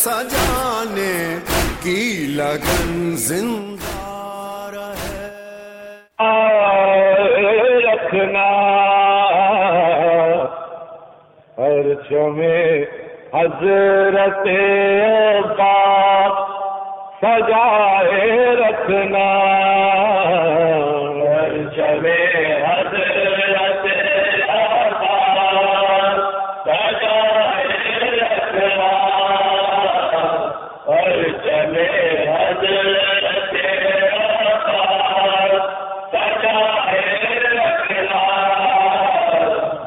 سجانے کی لگن زندہ رہے. رکھنا عرش میں حضرت عباس سجائے رکھنا. عرش میں حضرت عباس سجائے رکھنا. عرش میں حضرت عباس سجائے رکھنا.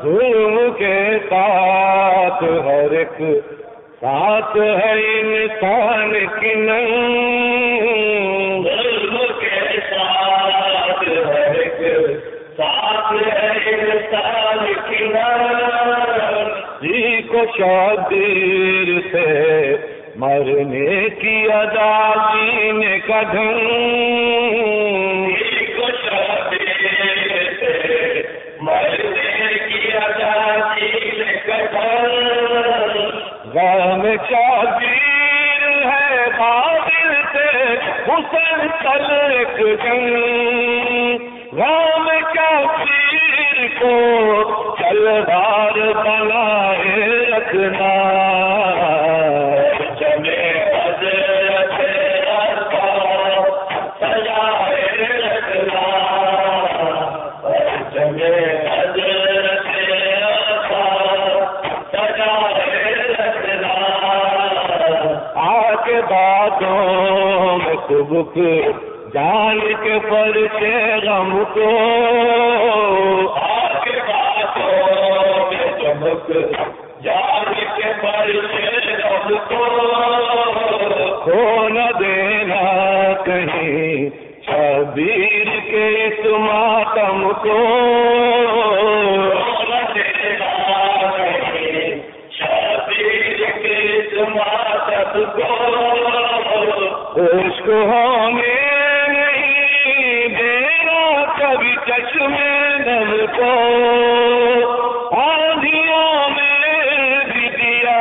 ظلم کے ساتھ ہر ایک ساتھ ہے انسان کی ننگ. ظلم کے ساتھ ہر ایک ساتھ ہے انسان کی ننگ. جی کو شبیر سے مرنے کی ادا جینے کا ڈھنگ. جی کو شبیر سے مرنے کی ادا جینے کا ڈھنگ. غم شبیر ہے بادل سے مسلسل ایک جنگ. غم شبیر کو تلوار بنائے رکھنا. چلے حضرت عباس سجائے رکھنا. چلے حضرت عباس سجائے رکھنا. آگے باتوں میں سبک جان کے پرچے غم کو. آگے باتوں میں سبک جان کے پرچے غم کو. کھو نہ دینا کہیں شبیر کے اس ماتم کو. کھو نہ دینا کہیں شبیر کے اس ماتم کو. عشق ہمیں نہیں دینا کبھی چشمے نم کو. آندھیوں میں بھی دیا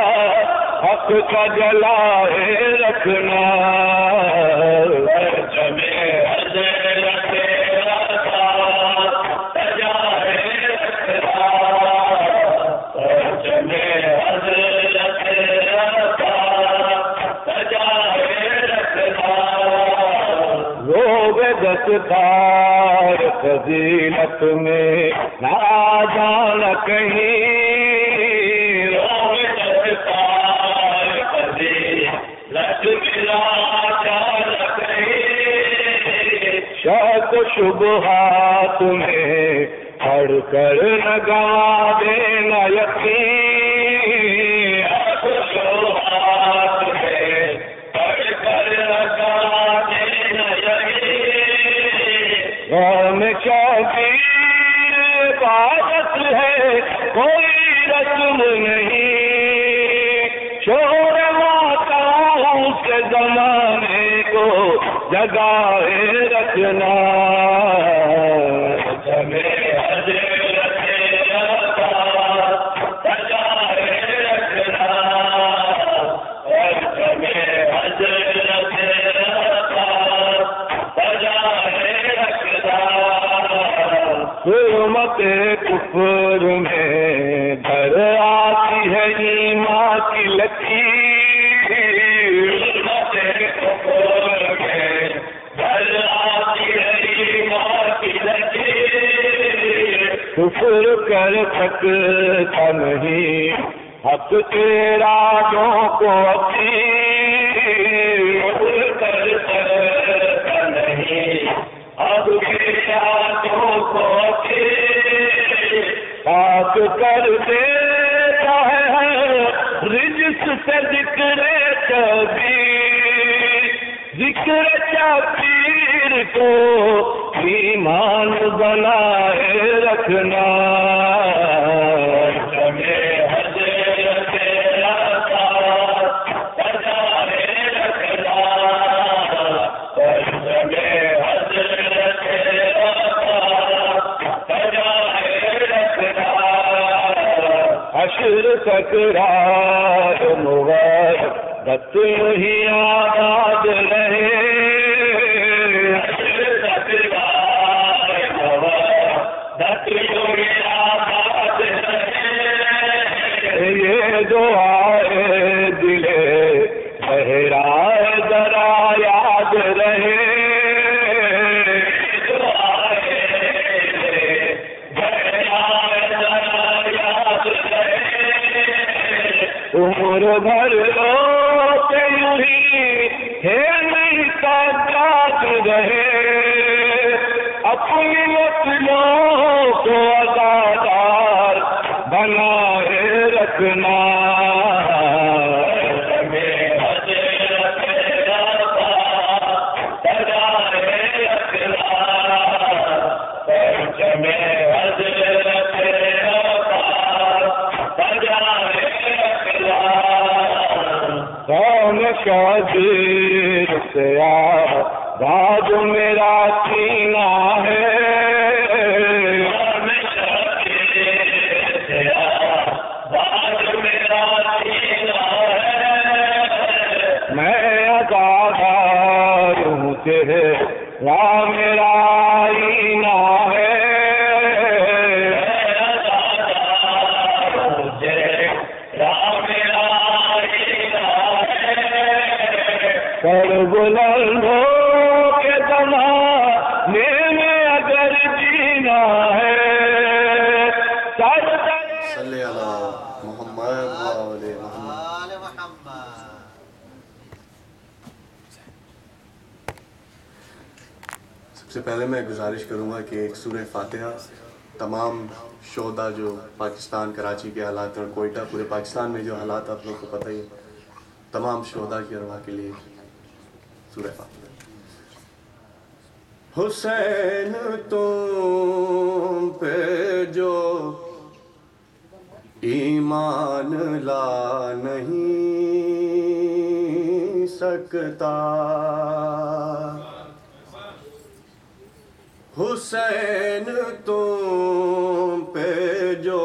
حق کا جلائے رکھنا. چلے حضرت عباس سجائے رکھنا. چلے حضرت عباس سجائے رکھنا. روب دستار فضیلت میں نہ جانا کہیں. روب دستار فضیلت میں نہ جانا کہیں. شک و شبہات میں پڑھ کر نہ گوا دینا یقین. شک و شبہات میں پڑھ کر نہ گوا دینا یقین. غم شبیر عبادت ہے کوئی رسم نہیں. شور ماتاؤں سے زمانے کو جگائے رکھنا. چلے حضرت عباس سجائے رکھنا. چلے حضرت عباس سجائے رکھنا. ظلمت کفر میں در آتی ہے ایمان کی لکیر. ظلمت کفر میں در آتی ہے ایمان کی لکیر. کفر کر سکتا نہیں حق تیرا جو کو اپیر. کفر کر سکتا نہیں اب تیرا جو کو اپیر. پاک کر دیتا ہے رجس سے ذکر کبیر. ذکر شبیر کو ایمان بنائے رکھنا. چلے حضرت عباس سجائے رکھنا. چلے حضرت عباس سجائے رکھنا. حشر سکرات مبارک دت ہی آباد رہے دت ہی آباد رہے یہ دعائے دلے بہرائے ذرا یاد رہے عمر بھر روتے یوں ہی ہے نہیں سجاد رہے اپنی نسلوں کو آزادار بنائے رکھنا شادیر سے آباد میرا سینہ ہے میں عزادار ہوں تیرا میرا آئینہ ہے بلندوں کے زمانے میں اگر جینا ہے صلی اللہ محمد وآل محمد. سب سے پہلے میں گزارش کروں گا کہ ایک سورہ فاتحہ تمام شہداء جو پاکستان کراچی کے حالات اور کوئٹہ پورے پاکستان میں جو حالات آپ لوگ کو پتہ ہی ہے تمام شہداء کی ارواح کے لیے سورہ فاتحہ. حسین تم پہ جو ایمان لا نہیں سکتا حسین تم پہ جو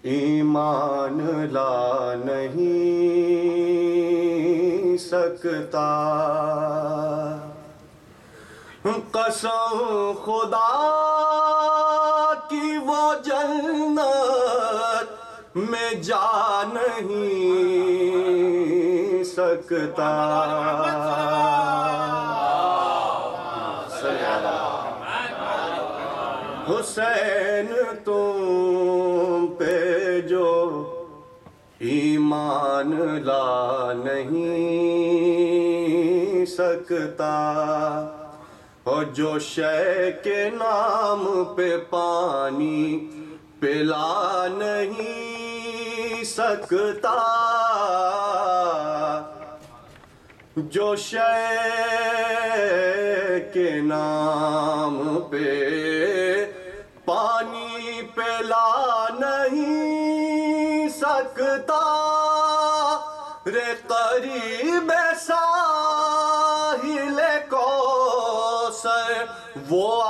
ایمان لا نہیں سکتا قسم خدا کی وہ جنت میں جا نہیں سکتا حسین تم پہ جو ایمان لا نہیں سکتا اور جو شے کے نام پہ پانی پلا نہیں سکتا جو شے کے نام پہ پانی پلا نہیں سکتا رے قریب ساحل کوثر وہ آ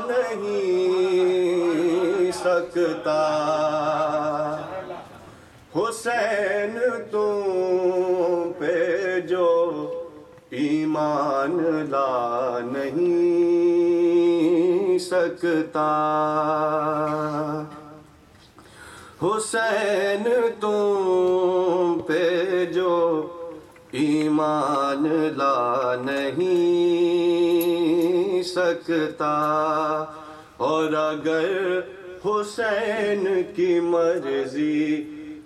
نہیں سکتا حسین تم پہ جو ایمان لا نہیں سکتا حسین تم پہ جو ایمان لا نہیں سکتا اور اگر حسین کی مرضی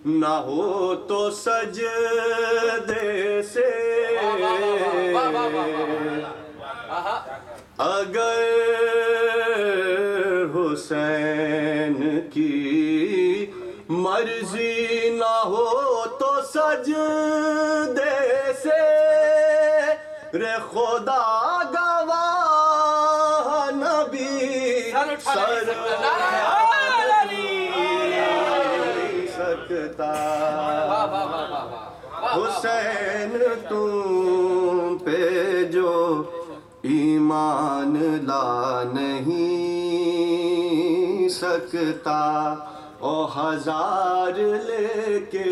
نہ ہو تو سجدے سے اگر حسین کی مرضی نہ ہو تو سجدے سے رے خدا گواہ نبی سر سکتا حسین تم پہ جو ایمان لا نہیں سکتا او ہزار لے کے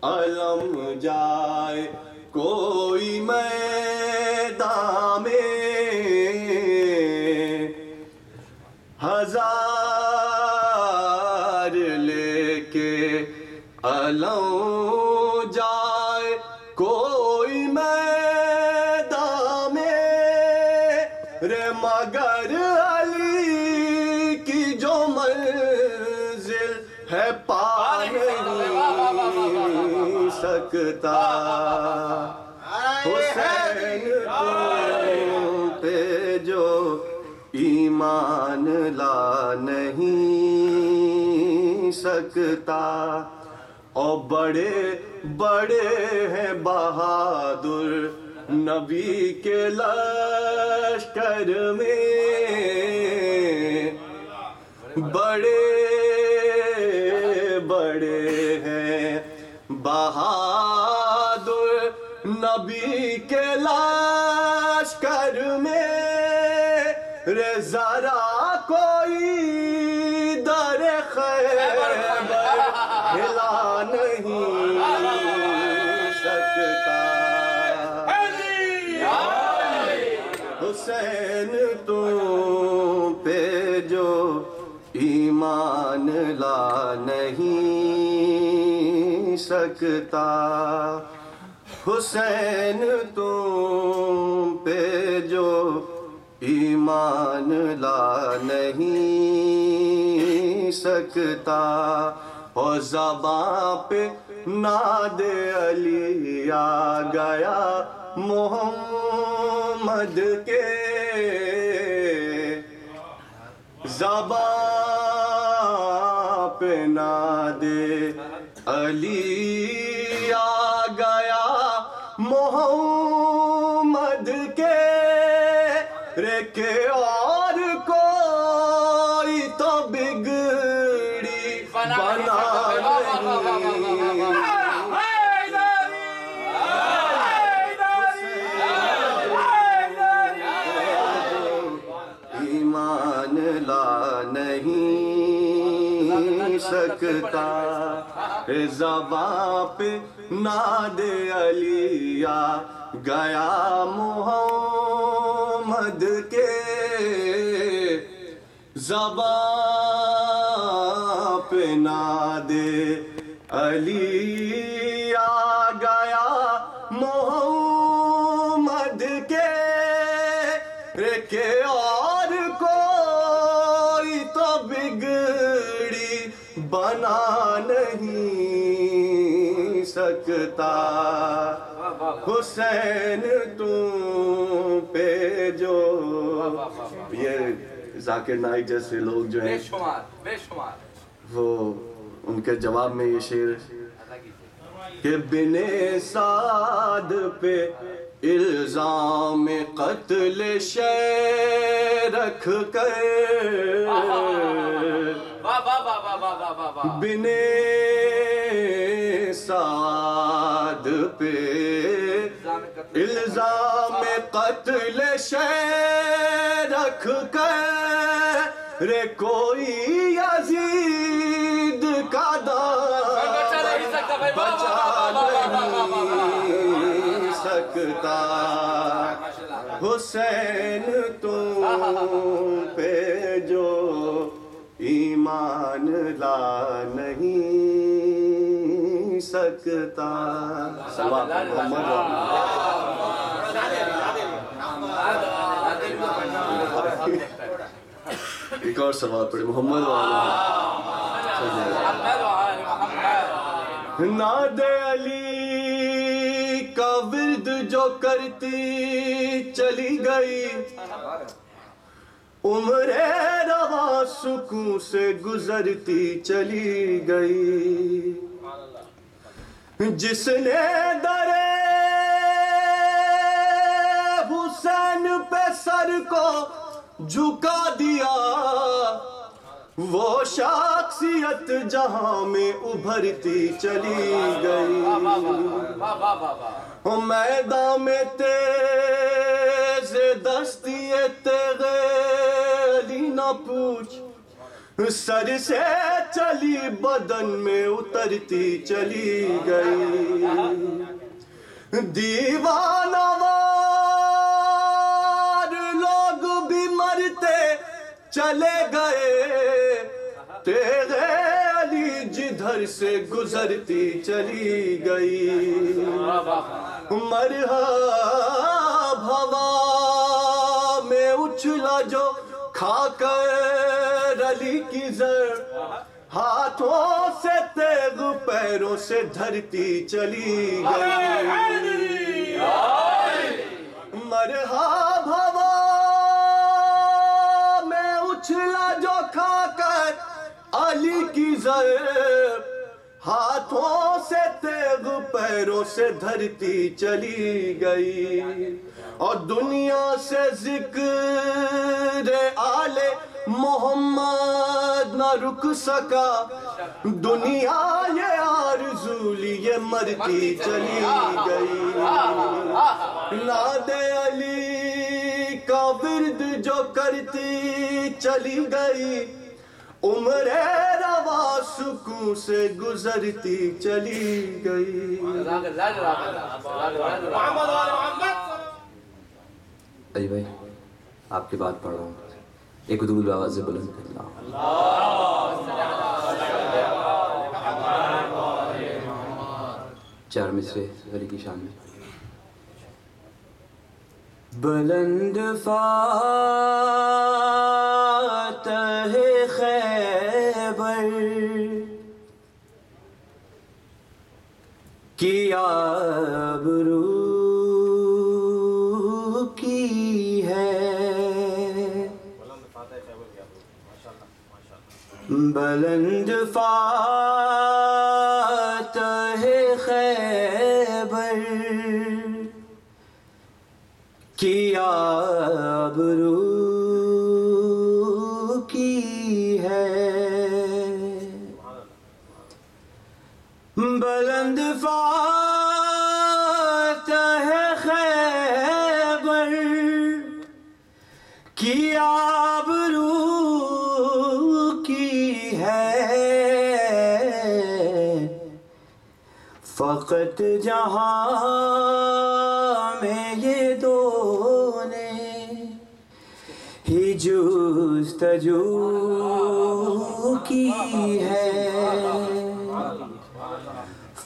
علم جائے کوئی میدان میں، ہزار لے کے علم جائے کوئی میدان میں، رے مگر علی کی جو منزل ہے پا نہیں سکتا، حسین تم پہ جو ایمان لا نہیں سکتا، اور بڑے بڑے ہیں بہادر نبی کے لشکر میں، بڑے بڑے ہیں بہادر نبی کے لشکر میں، رے ذرا کوئی در خیبر ہلا نہیں سکتا، حسین تم پہ جو ایمان لا نہیں سکتا، حسین تم پہ جو ایمان لا نہیں سکتا، اور زباں پہ ناد علی آ گیا محمد کے، زباں پہ ناد علی آ گیا محمد کے، رے کہ اور کوئی تو بگڑی بنا ایمان لا نہیں سکتا، زباں پہ ناد علی آ گیا محمد کے، زباں پہ ناد علی آ گیا محمد کے، کہ اور کوئی تو بگڑی بنا نہیں سکتا، حسین تم پہ جو، یہ ذاکر نائک جیسے لوگ جو ہیں وہ ان کے جواب میں یہ شعر کہ بن سعد پہ الزام قتل شے رکھ کر، بن سعد پہ الزام قتل شے رکھ کر، رے کوئی یزید کا دام بچا نہیں سکتا، حسین تم پہ جو ایمان لا نہیں سکتا، سواب محمد ایک اور سوال پڑھے محمد ناد علی کا ورد جو کرتی چلی گئی، عمر رواں سکون سے گزرتی چلی گئی، جس نے در حسین پہ سر کو جھکا دیا، وہ شخصیت جہاں میں ابھرتی چلی گئی، میدان میں تیز دستی تیغ علی نہ پوچھ، سر سے چلی بدن میں اترتی چلی گئی دیوانہ وار لوگ بھی مرتے چلے گئے تیرے علی جدھر سے گزرتی چلی گئی مرحب ہوا میں اچھلا جو کھا کر علی کی زر ہاتھوں سے تیغ پیروں سے دھرتی چلی گئی مرحب ہوا میں اچھلا جو کھا کر علی کی زر ہاتھوں سے تیغ پیروں سے دھرتی چلی گئی اور دنیا سے ذکر آل محمد نہ رک سکا دنیا یہ آرزو لیے مرتی چلی گئی ناد علی کا ورد جو کرتی چلی گئی عمر روا سکون سے گزرتی چلی گئی علی بھائی آپ کی بات پڑھ رہا ہوں ایک دودھ آواز بلند کرنا چار مصرے علی کی شان میں بلند فاتح خیبر کی آبرو کی ہے بلند فاتح خیبر کی آبرو کی ہے بلند فاتح خیبر کی آبرو کی ہے فقط جہاں میں یہ دو نے ہی جستجو کی ہے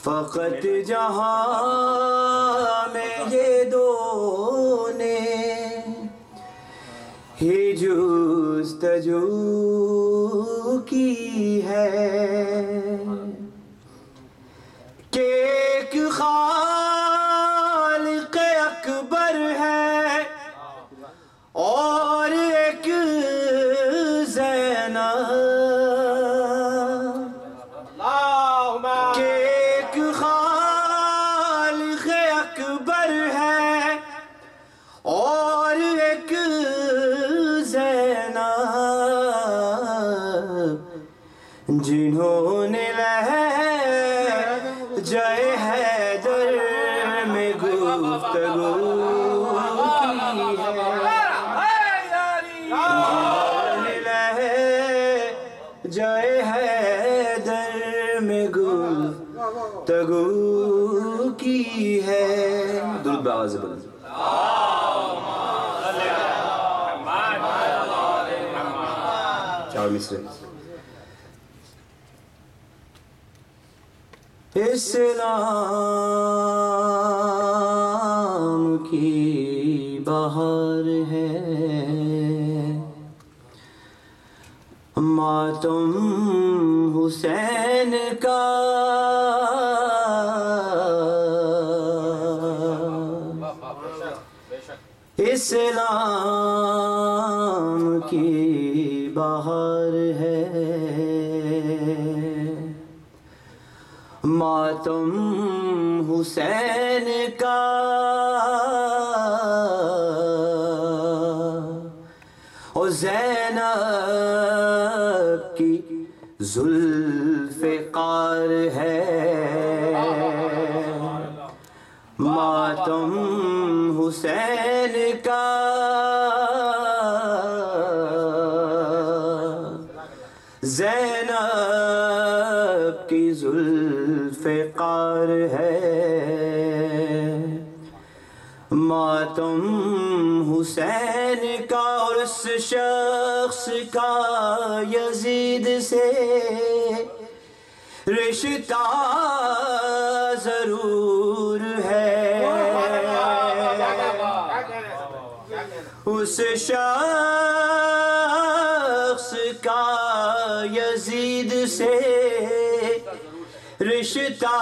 فقط جہاں میں یہ دو نے ہی جستجو کی ہے کہ ایک خالق اکبر ہے اور ایک زینب کہ ایک خالق اکبر ہے اور ایک زینب جنہوں نے جائے حیدر میں گفتگو کی ہے جائے حیدر میں گفتگو کی ہے درود بآواز بلند چار مصرے اسلام کی بہار ہے ماتم حسین کا اسلام کی بہار ہے ماتم حسین کا اور زینب کی ذوالفقار ہے ماتم حسین کا کی زلف قار ہے، ماتم حسین کا اور اس شخص کا یزید سے رشتہ ضرور ہے، اس شخص کا یزید سے رشتہ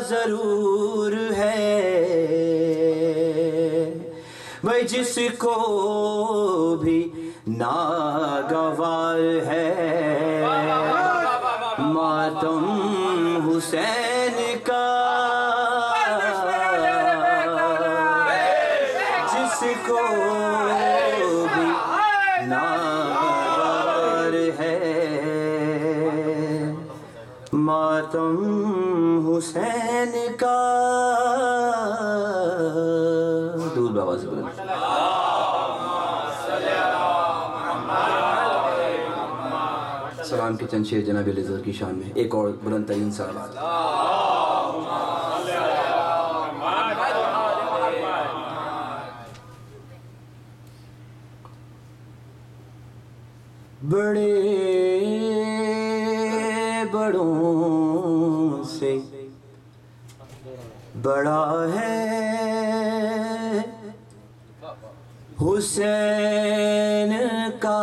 ضرور ہے، بھائی جس کو بھی ناگوار ہے ماتم حسین کا، جس کو بھی ناگوار ہے ماتم حسین کا، دور بآواز بلند سلام کے چند شعر جناب علی اصغر کی شان میں، ایک اور بلند ترین سلام۔ بڑے بڑوں سے بڑا ہے حسین کا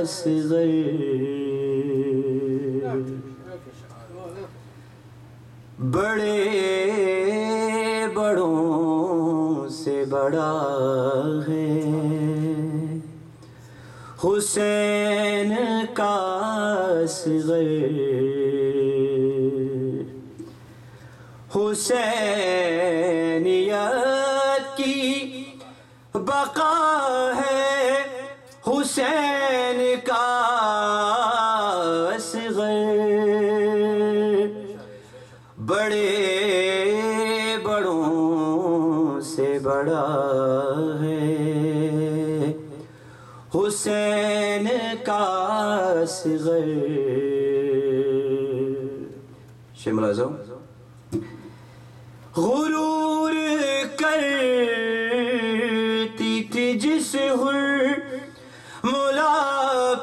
اصغر، بڑے بڑوں سے بڑا ہے حسین کا اصغر، حسینیت کی بقا ہے حسین کا اصغر، بڑے بڑوں سے بڑا ہے حسین کا اصغر۔ شملہ اعظم غرور کرتی تھی جس ملا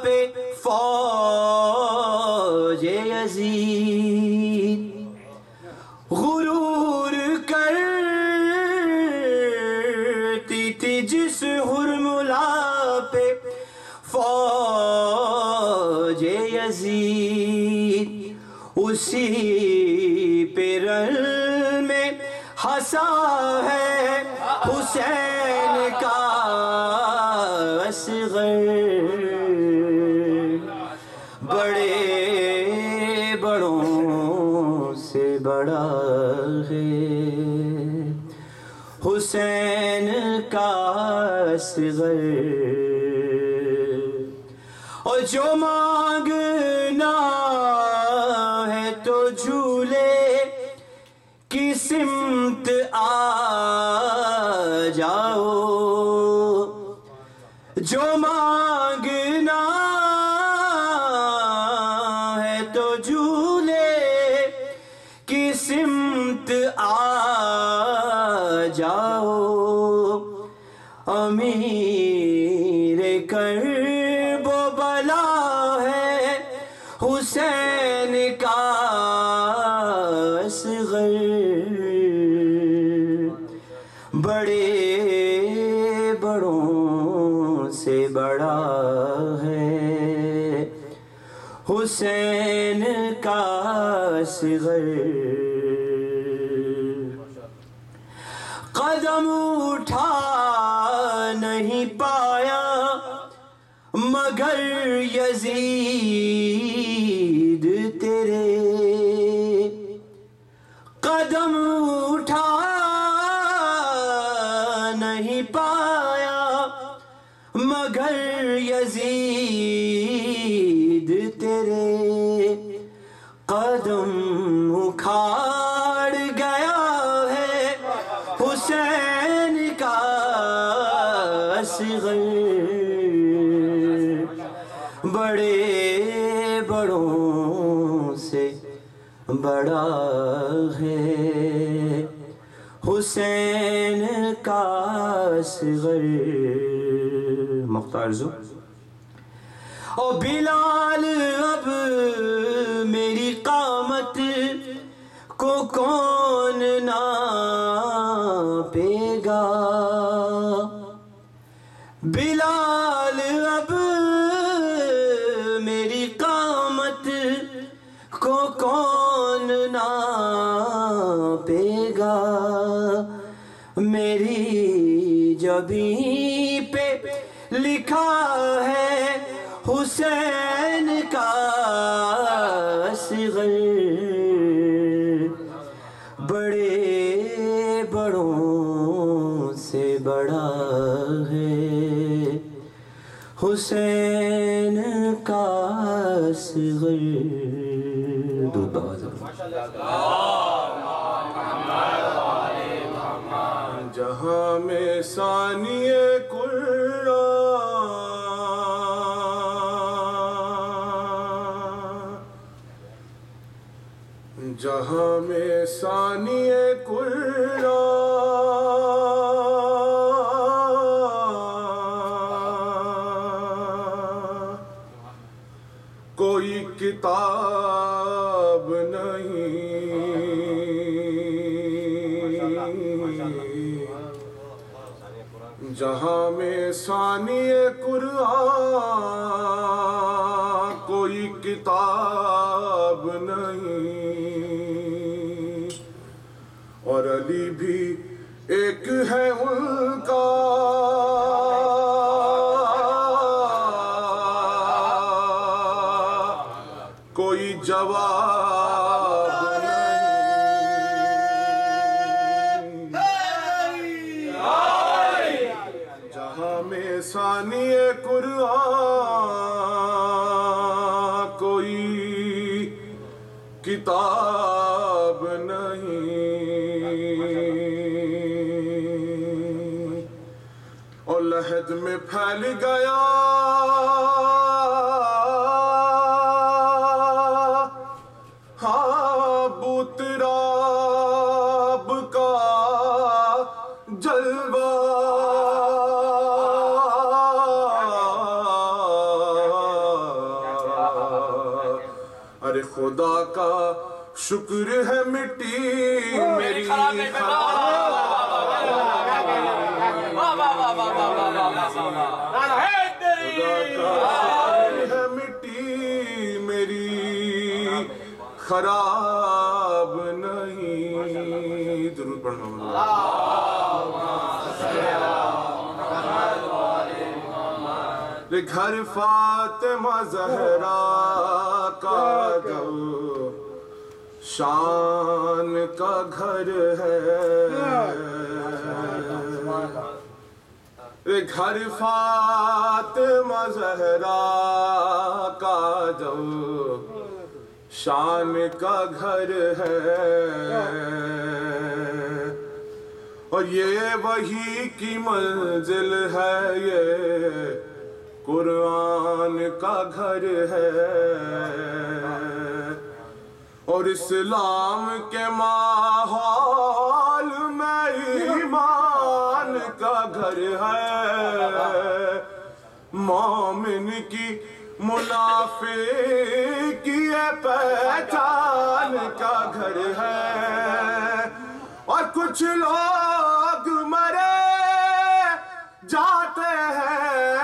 پہ فوج یزید، غرور کرتی تھی جس ملا پہ فوج یزید، اسی پہ رن میں ہنسا ہے حسین کا اصغر، بڑے بڑوں سے بڑا ہے حسین کا اصغر، اور جو مانگنا ہے تو جھولے کی سمت آ جاؤ، جو مانگنا ہے تو جھولے کی سمت آ جاؤ، امیر کرب و بلا ہے حسین کا اصغر، بڑے بڑوں سے بڑا ہے حسین کا اصغر، قدم اٹھا نہیں پایا مگر یزید تیرے، قدم اٹھا نہیں پایا مگر یزید تیرے، قدم اکھاڑ گیا ہے حسین کا اصغر، بڑے بڑوں بڑا ہے حسین کا اصغر. مختار زو. او بلال اب میری قامت کو کون ناپے گا؟ بلال اب میری قامت کو کون ناپے گا؟ میری جبیں پہ لکھا ہے حسین کا اصغر. بڑے بڑوں سے بڑا ہے حسین کا اصغر. دودھ باز. جہاں میں ثانی قرہ جہاں میں ثانی قرہ کوئی کتاب نہیں. جہاں میں ثانی قرآن کوئی کتاب نہیں، اور علی بھی ایک ہے ان کا کوئی جواب نہیں. جہاں میں ثانی قرآن کوئی کتاب نہیں، اور لحد میں پھیل گیا بوتراب کا جلوہ. ارے خدا کا شکر ہے مٹی میری مٹی میری خراب نہیں. ضرور پڑھنا. گھر فاطمہ زہرا کا جو شان کا گھر ہے، گھر فاطمہ زہرا کا جو شان کا گھر ہے، اور یہ وحی کی منزل ہے، یہ قرآن کا گھر ہے، اور اسلام کے ماحول میں ایمان کا گھر ہے، مومن کی منافق کی پہچان کا گھر ہے. اور کچھ لوگ مرے جاتے ہیں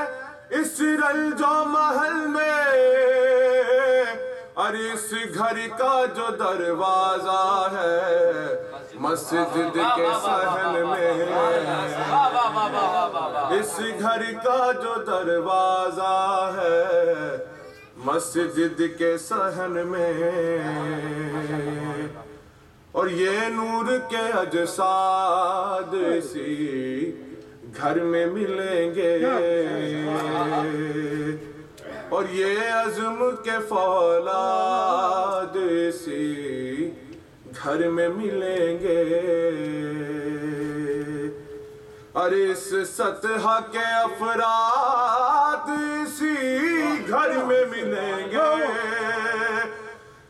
اس رنج و محل میں، اور اس گھر کا جو دروازہ ہے مسجد کے صحن میں، اس گھر کا جو دروازہ ہے مسجد کے صحن میں، اور یہ نور کے اجساد اسی گھر میں ملیں گے، اور یہ عزم کے فولاد اسی گھر میں ملیں گے، اور اس سطح کے افراد اسی گھر میں ملیں گے.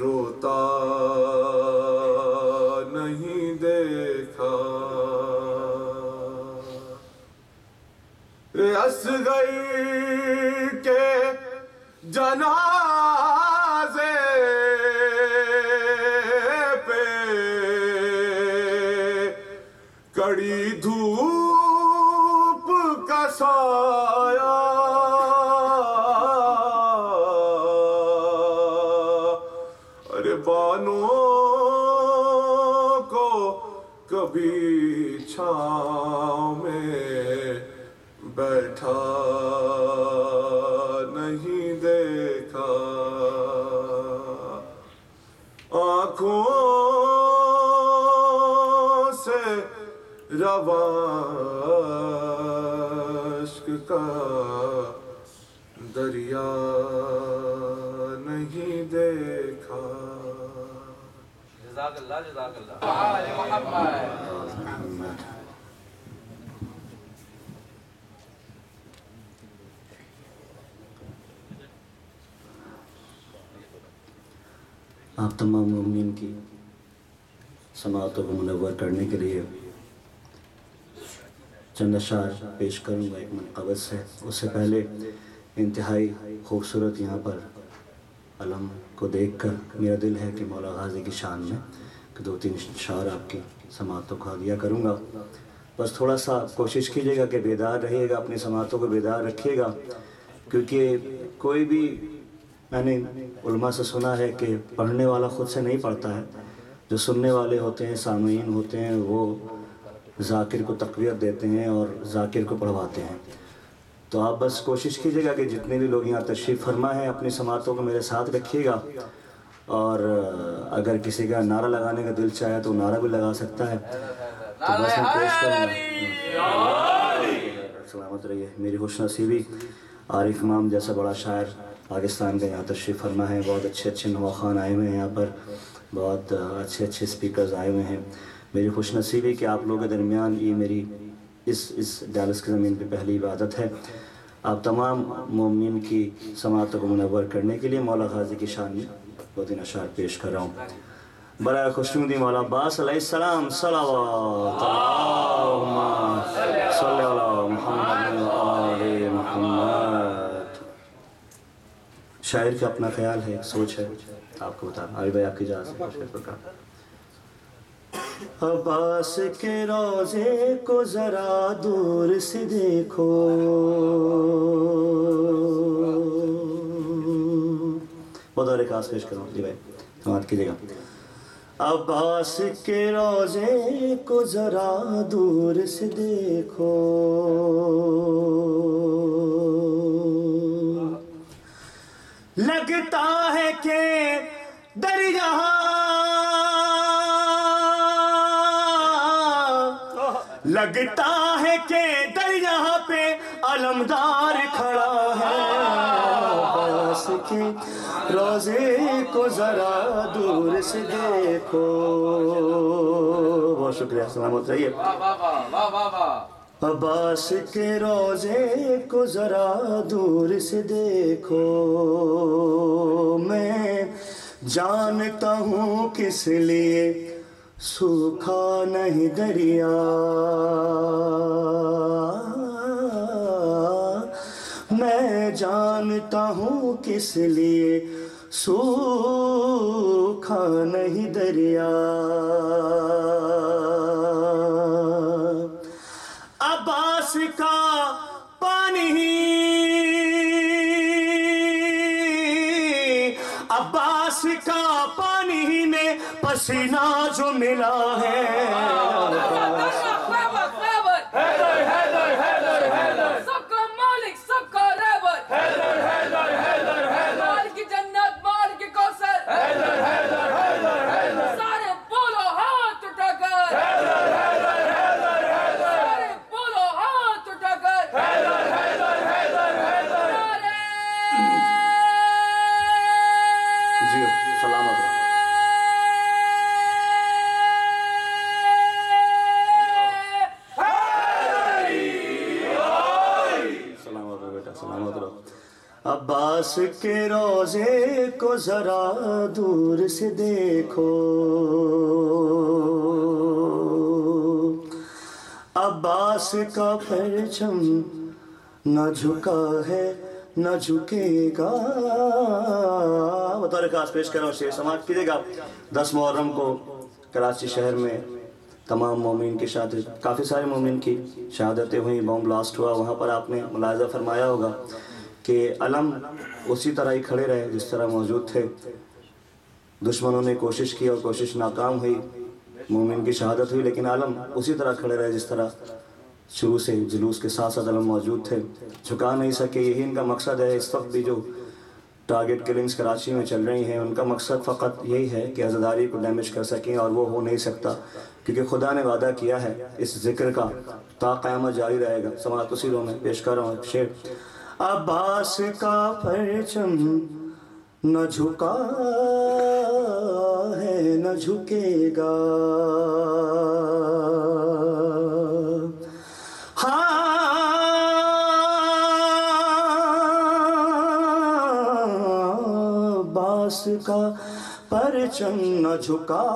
روتا نہیں دیکھا اصغر کے جنازے پہ کڑی دھوپ کا سایہ ارے بانوں کو کبھی چھاؤں میں بیٹھا نہیں دیکھا آنکھوں سے رواں اشک کا دریا نہیں دیکھا جزاک اللہ جزاک اللہ آل محمد آپ تمام مومنین کی سماعتوں کو منور کرنے کے لیے چند اشعار پیش کروں گا ایک منقبت سے. اس سے پہلے انتہائی خوبصورت یہاں پر علم کو دیکھ کر میرا دل ہے کہ مولا غازی کی شان میں کہ 2-3 اشعار آپ کی سماعتوں کو ہدیہ کروں گا. بس تھوڑا سا کوشش کیجیے گا کہ بیدار رہیے گا، اپنی سماعتوں کو بیدار رکھیے گا، کیونکہ کوئی بھی میں نے علماء سے سنا ہے کہ پڑھنے والا خود سے نہیں پڑھتا ہے، جو سننے والے ہوتے ہیں، سامعین ہوتے ہیں، وہ ذاکر کو تقویت دیتے ہیں اور ذاکر کو پڑھواتے ہیں. تو آپ بس کوشش کیجیے گا کہ جتنے بھی لوگ یہاں تشریف فرما ہیں اپنی سماعتوں کو میرے ساتھ رکھیے گا، اور اگر کسی کا نعرہ لگانے کا دل چاہے تو نعرہ بھی لگا سکتا ہے. تو بس میں پیش کروں گا. سلامت رہیے. میری خوش نصیبی عارف امام جیسا بڑا شاعر پاکستان کا یہاں تشریف فرما ہے. بہت اچھے نواخوان آئے ہوئے ہیں یہاں پر، بہت اچھے اسپیکرز آئے ہوئے ہیں. میری خوش نصیبی کہ آپ لوگوں کے درمیان یہ میری اس ڈیلس کی زمین پہ پہلی عبادت ہے. آپ تمام مومنین کی سماعتوں کو منور کرنے کے لیے مولا غازی کی شان میں 2-3 اشعار پیش کر رہا ہوں. برائے خوشنودی مولا عباس علیہ السلام صلوات اللہم صلی علی محمد و آل محمد. شاعر کا اپنا خیال ہے، سوچ ہے، آپ کو بتا. علی بھائی آپ کی اجازت ہے. عباس کے روضے کو ذرا دور سے دیکھو، بہت اور ایک آس پیش کروں جی بھائی سماعت کیجیے گا. عباس کے روضے کو ذرا دور سے دیکھو، لگتا ہے کہ دریا لگتا ہے کہ دریا پہ علمدار کھڑا ہے. عباس کے روضے کو ذرا دور سے دیکھو. بہت شکریہ، سلامت رہیے. عباس کے روضے کو ذرا دور سے دیکھو، میں جانتا ہوں کس لیے سوکھا نہیں دریا، میں جانتا ہوں کس لیے سوکھا نہیں دریا. عباس کا پانی، عباس کا پانی میں پسینہ جو ملا ہے. سب کا مالک، سب کا رہبر، مال کی جنت، مال کی کوثر، سارے بولو ہاتھ اٹھا کر، سارے بولو ہاتھ اٹھا کر. جی سلامت رہو. عباس کے روزے کو ذرا دور سے دیکھو، عباس کا پرچم نہ جھکا ہے نہ جھکے گا. بطور خاص پیش کر رہا ہوں، شعر سماعت کیجیے گا. 10 محرم کو کراچی شہر میں تمام مومنین کی شہادت، کافی سارے مومنین کی شہادتیں ہوئیں، بم بلاسٹ ہوا. وہاں پر آپ نے ملاحظہ فرمایا ہوگا کہ علم اسی طرح ہی کھڑے رہے جس طرح موجود تھے. دشمنوں نے کوشش کی اور کوشش ناکام ہوئی، مومن کی شہادت ہوئی، لیکن علم اسی طرح کھڑے رہے جس طرح شروع سے جلوس کے ساتھ ساتھ علم موجود تھے. جھکا نہیں سکے. یہی ان کا مقصد ہے. اس وقت بھی جو ٹارگٹ کلنگز کراچی میں چل رہی ہیں، ان کا مقصد فقط یہی ہے کہ عزاداری کو ڈیمیج کر سکیں، اور وہ ہو نہیں سکتا کیونکہ خدا نے وعدہ کیا ہے اس ذکر کا تا قیامت جاری رہے گا. سماعت اسی رو میں پیش کر رہا ہوں ایک شعر. عباس کا پرچم نہ جھکا ہے نہ جھکے گا، عباس کا پرچم نہ جھکا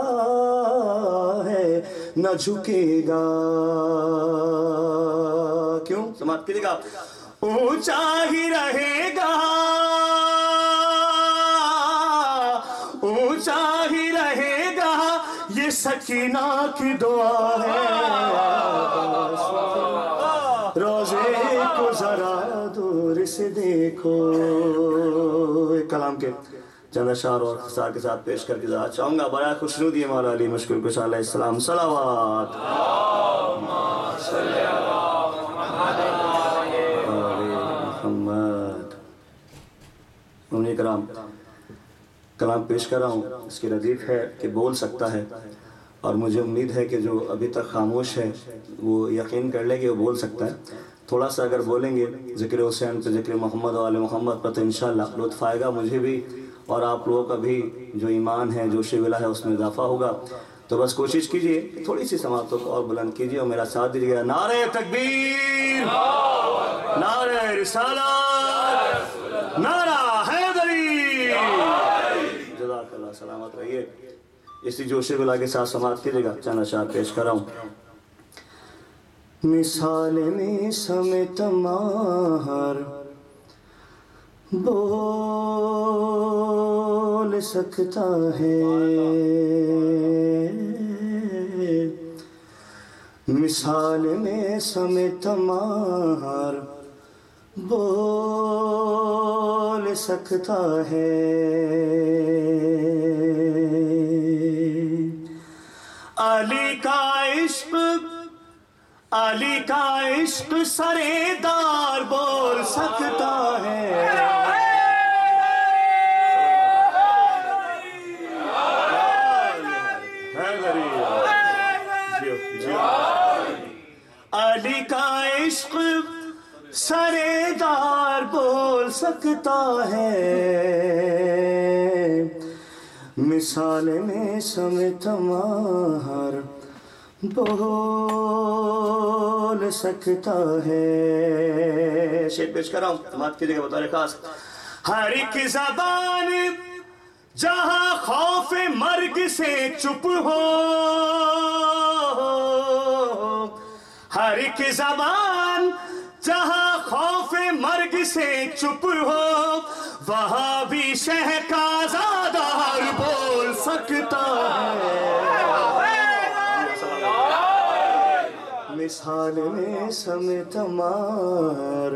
ہے نہ جھکے گا. کیوں؟ سماعت کیجیے گا. اونچا ہی رہے گا، اونچا ہی رہے گا، یہ سکینہ کی دعا ہے. روزے کو ذرا دور سے دیکھو. ایک کلام کے چند اشعار اور خسار کے ساتھ پیش کر کے ذرا چاہوں گا. برائے خوشنودی مولا علی مشکل کشا علیہ السلام صلوات. محمد کرام کلام پیش کر رہا ہوں. اس کی ردیف ہے کہ بول سکتا ہے، اور مجھے امید ہے کہ جو ابھی تک خاموش ہے وہ یقین کر لے کہ وہ بول سکتا ہے. تھوڑا سا اگر بولیں گے ذکر حسین پہ، ذکر محمد و آل محمد پر، تو انشاءاللہ لطف آئے گا مجھے بھی، اور آپ لوگوں کا بھی جو ایمان ہے، جوش ولا ہے، اس میں اضافہ ہوگا. تو بس کوشش کیجئے تھوڑی سی سماعتوں کو اور بلند کیجئے اور میرا ساتھ دیجیے گا. نعرہ تکبیر، نعرہ رسالت، نعرہ حیدری. جزاک اللہ. سلامت رہیے. اسی جوش ولا کے ساتھ سماعت کیجیے گا. چند اشعار پیش کر رہا ہوں. مثال میں سمت ماہر بول سکتا ہے، مثال میں سمت ماہر بول سکتا ہے. علی کا عشق، علی کا عشق سرے دار بول سکتا ہے. علی کا عشق سرے دار بول سکتا ہے، مثال میں سمت ماہر بول سکتا ہے. شعر پیش کر رہا ہوں. سماعت کیجیے گا بطور خاص. ہر ایک زبان جہاں خوف مرگ سے چپ ہو، ہر ایک زبان جہاں خوف مرگ سے چپ ہو، وہاں بھی شہ کا زادار بول سکتا ہے. مثال میں سمت مار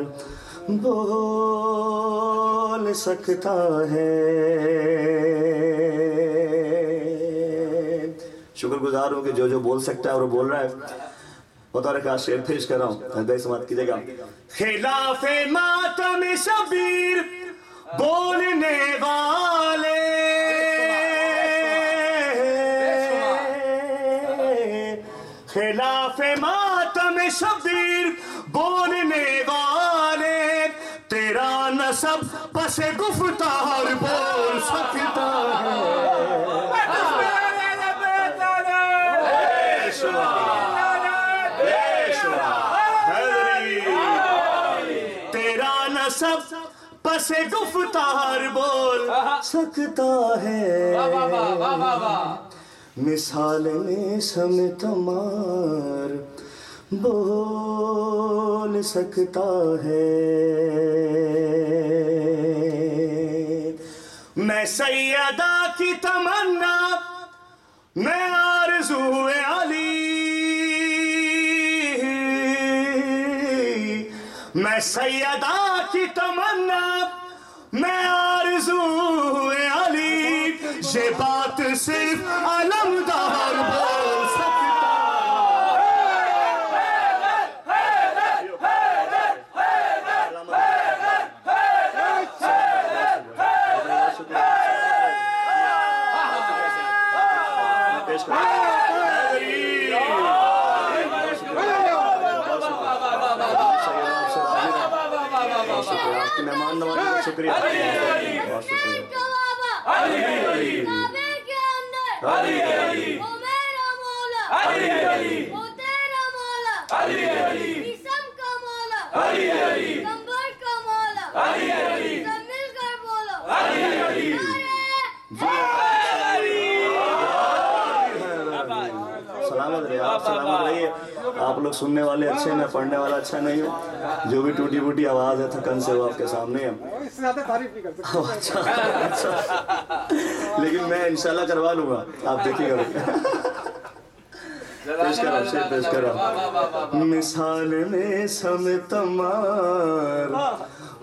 بول سکتا ہے. شکر گزار ہوں کہ جو بول سکتا ہے اور وہ بول رہا ہے. بطور خاص شعر پیش کر رہا ہوں. حضرت سماعت کیجیے گا. خلاف ماتم شبیر بولنے والے، خلاف ماتم شبیر بولنے والے، تیرا نسب پس گفتار بول سکتا ہے. تیرا نسب بس گفتار بول سکتا ہے مثال میں سمت مار بول سکتا ہے میں سیدہ کی تمنا میں آرزو علی میں سیدہ کی تمنا میں آرزو علی یہ بات صرف علمدار بول سکتا مہمان نوازی کا شکریہ بہت شکریہ کعبے کے اندر وہ میرا مولا وہ تیرا مولا قسم کا مولا کمبر کا مولا سب مل کر بولو سلامت رہیے آپ سلامت رہیے آپ لوگ سننے والے اچھے میں پڑھنے والا اچھا نہیں ہوں جو بھی ٹوٹی پوٹی آواز ہے تھکن سے وہ آپ کے سامنے ہے اس سے زیادہ تعریف نہیں کر سکتے اچھا لیکن میں انشاءاللہ کروا لوں گا آپ دیکھیے گا پیش کرو شیر پیش کرو مثال میں سمت مار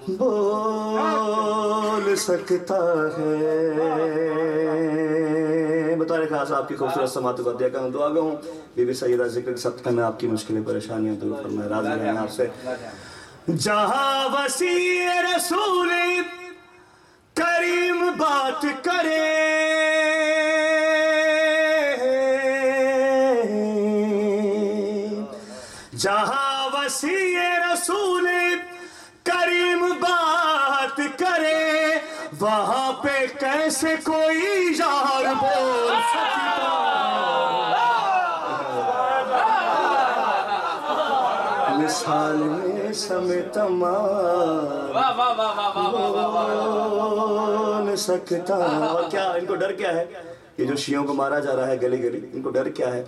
بول سکتا ہے بطور خاص آپ کی خوبصورت سماعت کو دیا کروں دعا گا ہوں بی بی سیدہ ذکر کے صدقہ میں آپ کی مشکلیں پریشانیاں دور فرمائے راضی رہنا آپ سے جہاں وسیع رسول کریم بات کرے جہاں وسیع رسول کریم بات کرے وہاں پہ کیسے کوئی یار بول سکتا مثال میں سمت مار بول سکتا اور کیا ان کو ڈر کیا ہے یہ جو شیعوں کو مارا جا رہا ہے گلی گلی ان کو ڈر کیا ہے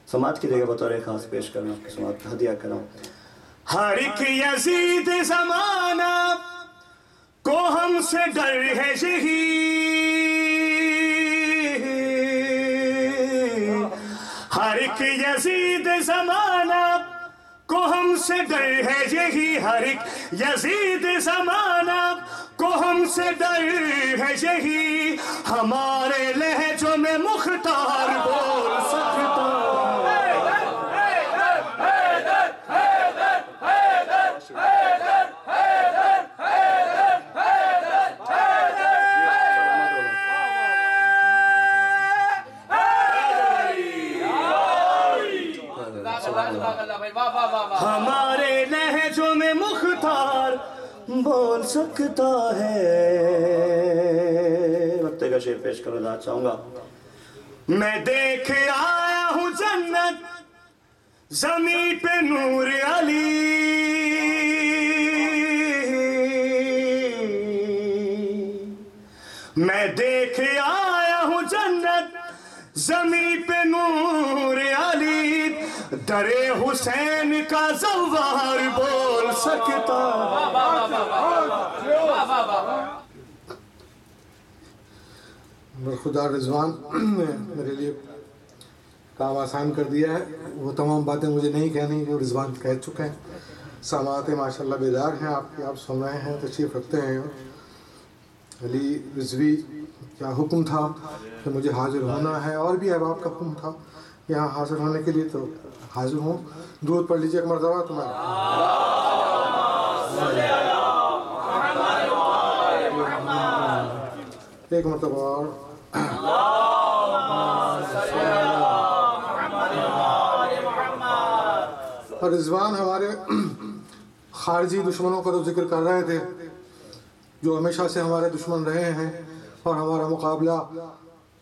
سماعت کی جگہ بطور خاص پیش کرنا آپ کی سماعت ہدیہ کروں ہر ایک یزید زمانہ کو ہم سے ڈر ہے یہی ہر ایک یزید زمانہ کو ہم سے ڈر ہے یہی ہر ایک یزید زمانہ کو ہم سے ڈر ہے یہی ہمارے لہجوں میں مختار بول سکتا ہمارے لہجوں میں مختار بول سکتا ہے وقتے کا شعر پیش کرنا دا چاہوں گا میں دیکھ آیا ہوں جنت زمین پہ نور علی میں دیکھ آیا ہوں جنت زمین پہ نور علی در حسین کا زوار بول سکتا خدا رضوان نے میرے لیے کام آسان کر دیا ہے وہ تمام باتیں مجھے نہیں کہنی جو رضوان کہہ چکے ہیں سماعتیں ماشاءاللہ بیدار ہیں آپ کی آپ سن رہے ہیں تشریف رکھتے ہیں علی رضوی کیا حکم تھا کہ مجھے حاضر ہونا ہے اور بھی احباب کا حکم تھا یہاں حاضر ہونے کے لیے تو حاضر ہوں درود پڑھ لیجیے ایک مرتبہ تمہارا ایک مرتبہ اور رضوان ہمارے خارجی دشمنوں کا تو ذکر کر رہے تھے جو ہمیشہ سے ہمارے دشمن رہے ہیں اور ہمارا مقابلہ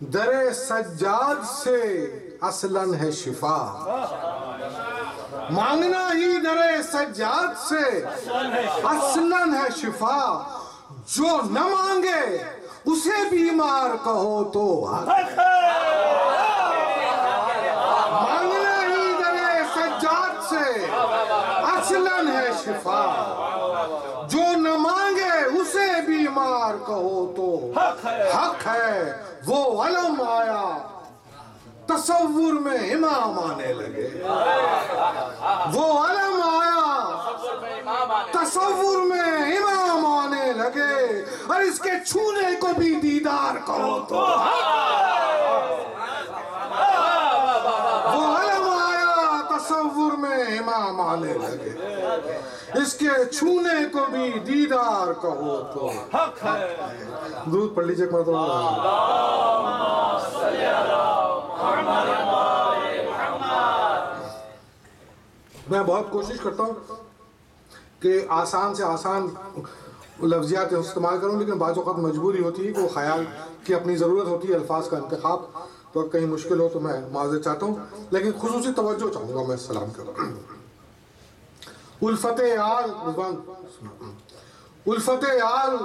در سجاد سے اصلاً ہے شفا، مانگنا ہی در سجاد سے اصلاً ہے شفا، جو نہ مانگے اسے بیمار کہو تو مانگنا ہی در سجاد سے اصلاً ہے شفا، جو نہ مانگے اسے بیمار کہو تو حق ہے، وہ علم آیا تصور میں امام آنے لگے، وہ علم آیا تصور میں امام آنے لگے، اور اس کے چھونے کو بھی دیدار کہو تو وہ علم آیا تصور میں امام آنے لگے، اس کے چھونے کو بھی دیدار کہو تو حق ہے۔ درود پڑھ لیجئے میں بہت کوشش کرتا ہوں کہ آسان سے آسان لفظیات استعمال کروں، لیکن بعض اوقات مجبوری ہوتی ہے کہ وہ خیال کی اپنی ضرورت ہوتی ہے، الفاظ کا انتخاب تو کہیں مشکل ہو تو میں معذرت چاہتا ہوں، لیکن خصوصی توجہ چاہوں گا میں سلام کروں۔ الفت آل الفت آل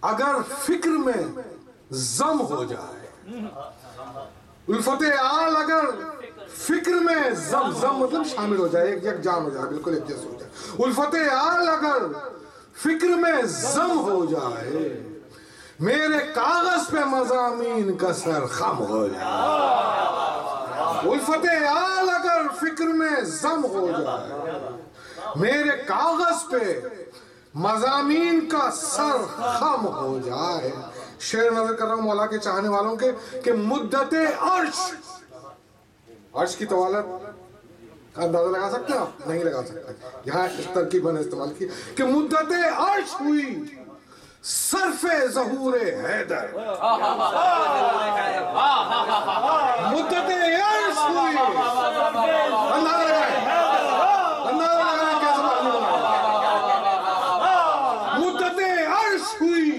اگر فکر میں ضم ہو جائے، الفت آل اگر فکر میں ضم مطلب شامل ہو جائے، یک جان ہو جائے، بالکل ایک جیسے ہو جائے، الفت آل اگر فکر میں ضم ہو جائے، میرے کاغذ پہ مضامین کا سر خم ہو جائے، الفت آل اگر فکر میں ضم ہو جائے، میرے کاغذ پہ مضامین کا سر خم ہو جائے۔ شعر نظر کر رہا ہوں مولا کے چاہنے والوں کے کہ مدت عرش کی طوالت کا اندازہ لگا سکتے ہیں آپ؟ نہیں لگا سکتے، یہاں اس ترکیب میں نے استعمال کی کہ مدت عرش ہوئی صرف ظہور حیدر، مدت عرش ہوئی، اندازہ لگائیں کیسے معلوم مدت عرش ہوئی،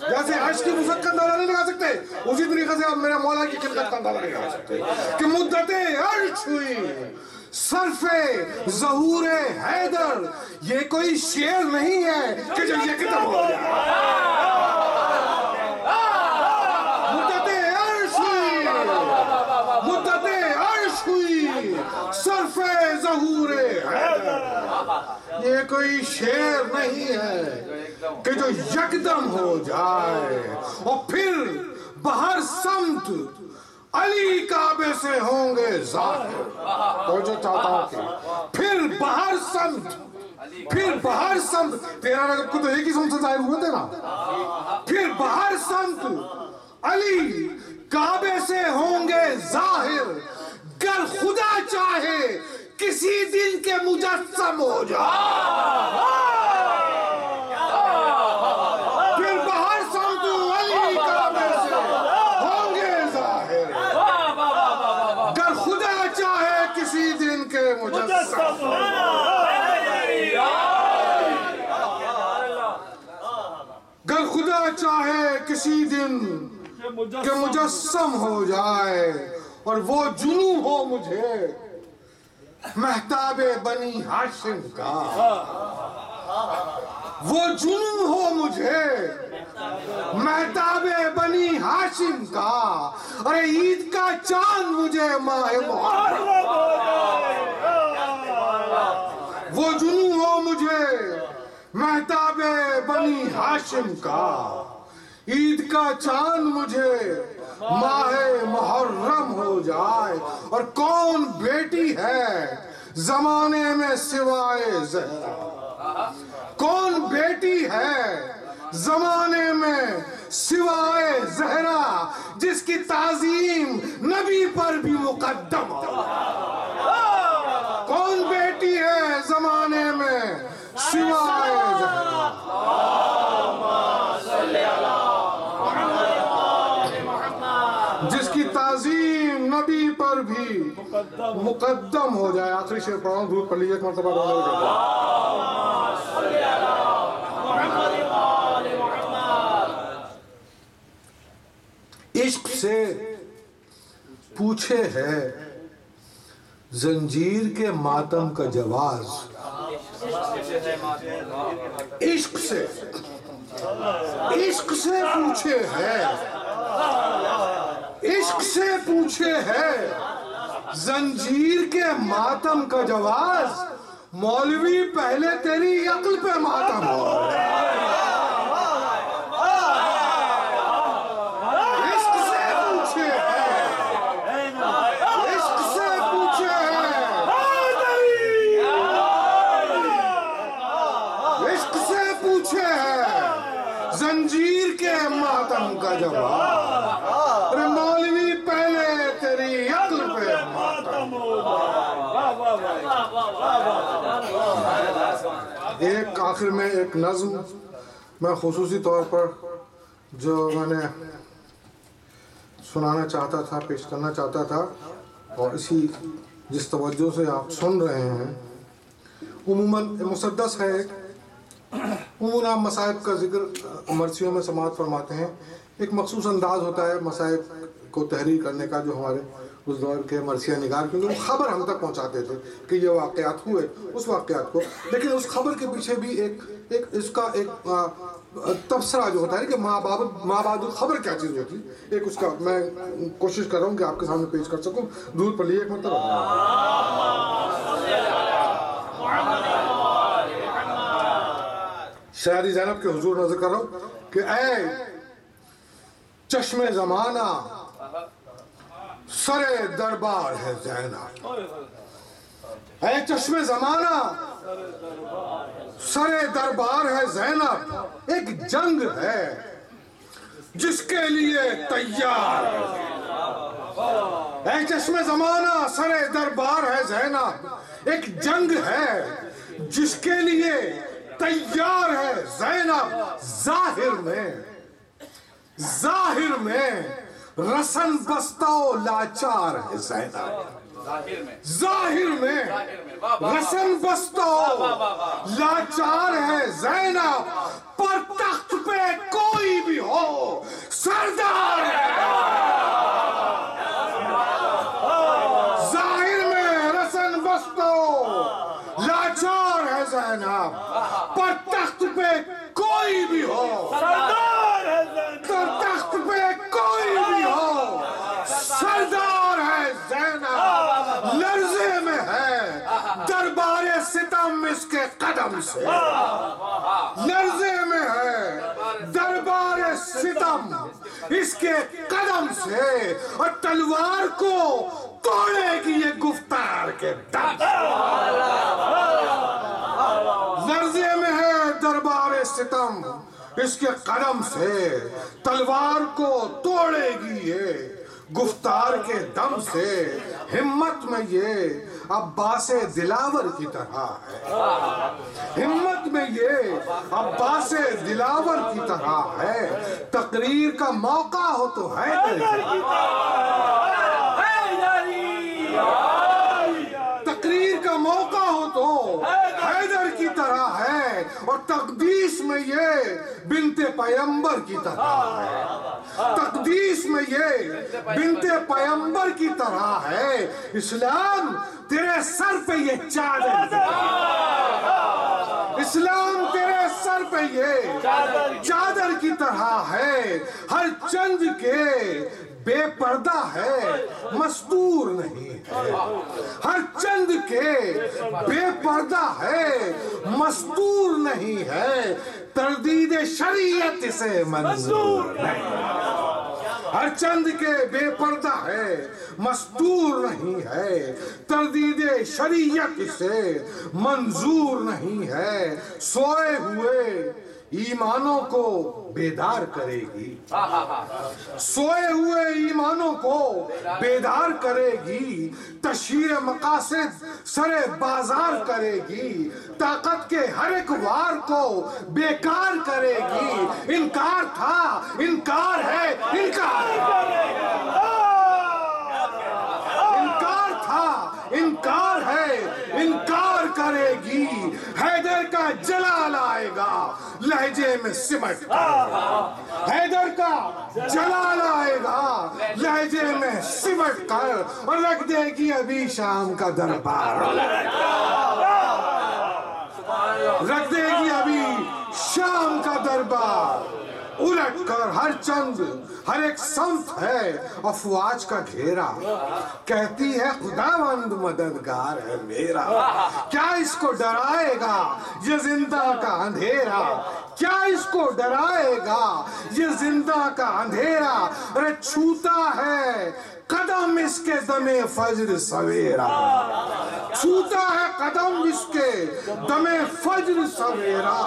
جیسے عرش کی وسعت کا اندازہ نہیں لگا سکتے، اسی طریقے سے آپ میرے مولا کی خلقت کا اندازہ نہیں لگا سکتے کہ مدت عرش ہوئی صرف ظہور حیدر۔ یہ کوئی شعر نہیں ہے کہ جو یکدم ہو جائے، مدت عرش ہوئی، مدت عرش ہوئی صرف ظہور حیدر، یہ کوئی شعر نہیں ہے کہ جو یکدم ہو جائے، اور پھر بہر سمت علی کعبے سے ہوں گے ظاہر۔ تو جو چاہتا ہوں کہ پھر بہر سمت تیرا رجب کو تو ایک ہی سمت سے ظاہر ہوئے تھے نا، پھر بہر سمت علی کعبے سے ہوں گے ظاہر، گر خدا چاہے کسی دن کے مجسم ہو جائے، پھر بہر سمت علی کعبے سے ہوں گے ظاہر، گر خدا چاہے کسی دن کے مجسم، گر خدا چاہے کسی دن کے مجسم ہو جائے، اور وہ جنوں ہو مجھے مہتاب بنی ہاشم کا، وہ جنوں ہو مجھے مہتاب بنی ہاشم کا، ارے عید کا چاند مجھے ماہ محرم، وہ جنوں ہو مجھے مہتاب بنی ہاشم کا، عید کا چاند مجھے ماہ محرم ہو جائے، اور کون بیٹی ہے زمانے میں سوائے زہرا، کون بیٹی ہے زمانے میں سوائے زہرا، جس کی تعظیم نبی پر بھی مقدم ہو، کون بیٹی ہے زمانے میں سوائے زہرا، جس کی تعظیم نبی پر بھی مقدم ہو جائے۔ آخری شعر پڑھا ہوں، درود پڑھ لیجیے ایک مرتبہ دونوں عشق سے پوچھے ہے زنجیر کے ماتم کا جواز، عشق سے پوچھے ہے، عشق سے پوچھے ہے زنجیر کے ماتم کا جواز، مولوی پہلے تیری عقل پہ ماتم ہو، عشق سے پوچھے ہے، عشق سے پوچھے ہے، عشق سے پوچھے ہے زنجیر کے ماتم کا جواب، ارے مولوی پہلے تیری عقل پہ ماتم ہو۔ ایک آخر میں ایک نظم میں خصوصی طور پر جو میں نے سنانا چاہتا تھا، پیش کرنا چاہتا تھا، اور اسی جس توجہ سے آپ سن رہے ہیں، عموماً مسدس ہے عموماً آپ مصائب کا ذکر مرثیوں میں سماعت فرماتے ہیں، ایک مخصوص انداز ہوتا ہے مصائب کو تحریر کرنے کا جو ہمارے اس دور کے مرثیہ نگار، کیونکہ وہ خبر ہم تک پہنچاتے تھے کہ یہ واقعات ہوئے، اس واقعات کو، لیکن اس خبر کے پیچھے بھی ایک اس کا ایک تبصرہ جو ہوتا ہے کہ ماں بعد خبر کیا چیز ہوتی ہے، ایک اس کا میں کوشش کر رہا ہوں کہ آپ کے سامنے پیش کر سکوں۔ دودھ پڑھیے ایک مرتبہ۔ شاعری زینب کے حضور نظر کر رہا ہوں کہ اے چشم زمانہ سر دربار ہے زینب، اے چشم زمانہ سر دربار ہے زینب، ایک جنگ ہے جس کے لیے تیار ہے، اے چشم زمانہ سر دربار ہے زینب، ایک جنگ ہے جس کے لیے تیار ہے زینب، ظاہر میں رسن بستہ و لاچار ہے زینب، ظاہر میں رسن بستہ و لاچار ہے زینب، پر تخت پہ کوئی بھی ہو سردار ہے، ظاہر میں رسن بستہ و لاچار ہے زینب، پر تخت پہ کوئی بھی ہو سردار ہے زینب، پر تخت پہ کوئی بھی ہو سردار ہے زینب، لرزے میں ہے دربار ستم اس کے قدم سے، لرزے میں ہے دربار ستم اس کے قدم سے، اور تلوار کو توڑے گی یہ گفتار کے دم سے، لرزے میں ہے دربار ستم اس کے قدم سے، تلوار کو توڑے گی یہ گفتار کے دم سے، ہمت میں یہ عباس دلاور کی طرح ہے، ہمت میں یہ عباس دلاور کی طرح ہے، تقریر کا موقع ہو تو حیدر کی تقریر کا موقع ہو تو حیدر کی طرح ہے، اور تقدیس میں یہ بنت پیمبر کی طرح ہے، تقدیس میں یہ بنت پیمبر کی طرح ہے، اسلام تیرے سر پہ یہ چادر، اسلام تیرے سر پہ یہ چادر کی طرح ہے، ہر چند کے بے پردہ ہے مستور نہیں ہے، ہر چند کے بے پردہ ہے مستور نہیں ہے، تردید شریعت سے منظور نہیں، ہر چند کے بے پردہ ہے مستور نہیں ہے، تردید شریعت سے منظور نہیں ہے، سوئے ہوئے ایمانوں کو بیدار کرے گی، سوئے ہوئے ایمانوں کو بیدار کرے گی، تشہیر مقاصد سر بازار کرے گی، طاقت کے ہر ایک وار کو بیکار کرے گی، انکار تھا انکار ہے انکار تھا انکار ہے انکار کرے گی، حیدر کا جلال آئے گا لہجے میں سمٹ کر، حیدر کا جلال آئے گا لہجے میں سمٹ کر، اور رکھ دے گی ابھی شام کا دربار، رکھ دے گی ابھی شام کا دربار، الٹ کر ہر چند ہر ایک سمت ہے افواج کا گھیرا، کہتی ہے خداوند مددگار ہے میرا، کیا اس کو ڈرائے گا یہ زندہ کا اندھیرا، کیا اس کو ڈرائے گا یہ زندہ کا اندھیرا، ارے چھوتا ہے قدم اس کے دم فجر سویرا، چھوتا ہے قدم اس کے دم فجر سویرا،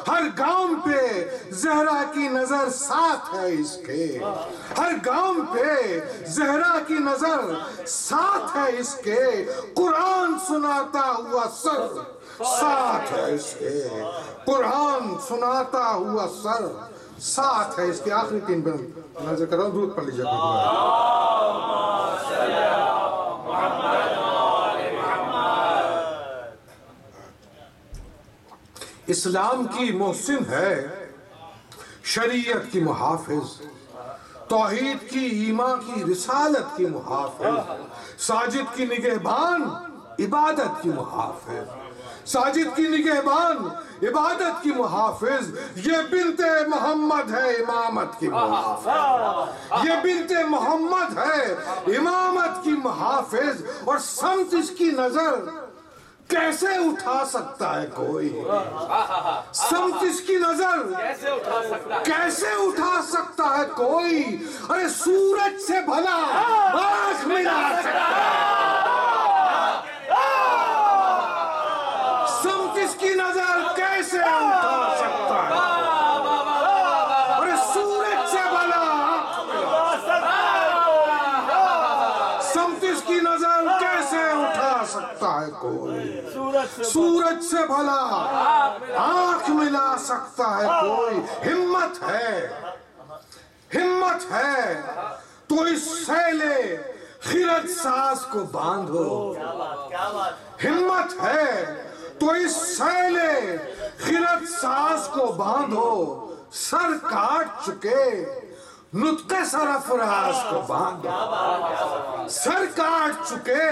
ہر گام پہ زہرا کی نظر ساتھ ہے اس کے، ہر گام پہ زہرا کی نظر ساتھ ہے اس کے، قرآن سناتا ہوا سر ساتھ ہے اس کے، قرآن سناتا ہوا سر ساتھ ہے اس کے۔ آخری 3 بند نظر کر رہا ہوں، درود پڑھ لیجیے۔ اسلام کی محسن ہے، شریعت کی محافظ، توحید کی ایمان کی رسالت کی محافظ، ساجد کی نگہبان عبادت کی محافظ، ساجد کی نگہبان عبادت کی محافظ، یہ بنت محمد ہے امامت کی محافظ، یہ بنت محمد ہے امامت کی محافظ، اور سمت اس کی نظر کیسے اٹھا سکتا ہے کوئی، سمت اس کی نظر کیسے اٹھا سکتا ہے کوئی، ارے سورج سے بھلا آنکھ ملا سکتا ہے، سمت اس کی نظر کیسے اٹھا سکتا ہے، ارے سورج سے بھلا آنکھ ملا سکتا ہے، سمت اس کی نظر کیسے اٹھا سکتا ہے کوئی، سورج سے بھلا آنکھ ملا سکتا ہے کوئی، ہمت ہے، ہمت ہے تو اس سیلے خرد ساز کو باندھو، ہمت ہے تو اس سیلے خرد ساز کو باندھو، سر کاٹ چکے نطق سرفراز کو باندھو، سر کاٹ چکے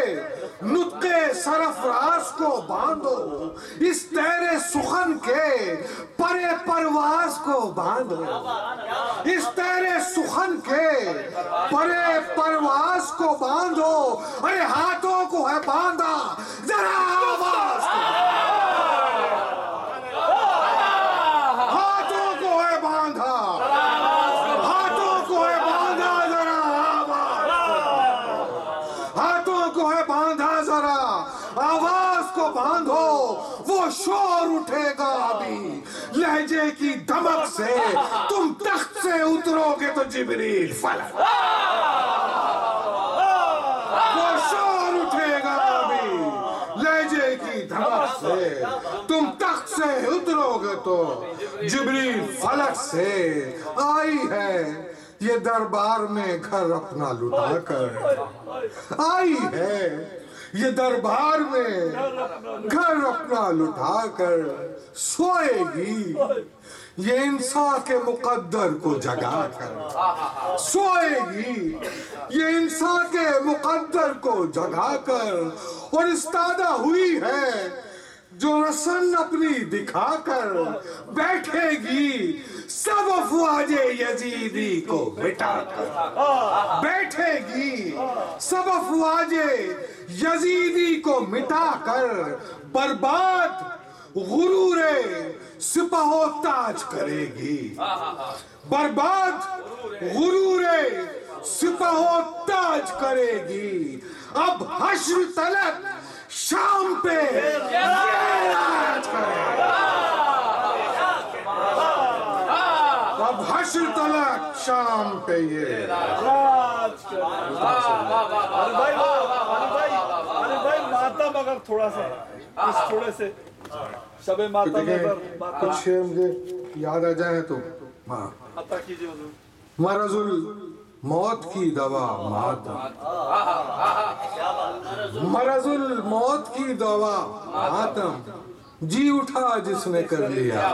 نطق سرفراز کو باندھو، اس تیرے سخن کے پرے پرواز کو باندھو، اس تیرے سخن کے پرے پرواز کو باندھو، ارے ہاتھوں کو ہے باندھا ذرا آواز کو، ہاتھوں کو ہے باندھا، ہاتھوں کو ہے باندھا ذرا آواز، ہاتھوں کو ہے باندھا ذرا آواز کو باندھو، وہ شور اٹھے گا ابھی لہجے کی دمک سے، تم تخت سے اترو گے تو جبریل فلک، وہ شور اٹھے گا ابھی لہجے کی دھمک سے، تم تخت سے اترو گے تو جبریل فلک سے، آئی ہے یہ دربار میں گھر اپنا لٹا کر، آئی ہے یہ دربار میں گھر اپنا لٹا کر، سوئے گی یہ انسان کے مقدر کو جگا کر، سوئے گی یہ انسان کے مقدر کو جگا کر، اور استادہ ہوئی ہے جو رسن اپنی دکھا کر، بیٹھے گی سب افواج یزیدی کو مٹا کر، بیٹھے گی سب افواج یزیدی کو مٹا کر، برباد غرور سپہ و تاج کرے گی، برباد غرور سپہ و تاج کرے گی، اب حشر تلک شام پہ یہ راج کرے گا، اب حشر تلک شام پہ یہ راج کرے گا۔ بھائی ماتم اگر تھوڑا سا اس تھوڑے سے شب ماتم میں کچھ شعر مجھے یاد آ جائیں تو، عطا کیجئے حضور۔ مرض الموت کی دوا ماتم، مرض الموت کی دوا ماتم، جی اٹھا جس نے کر لیا،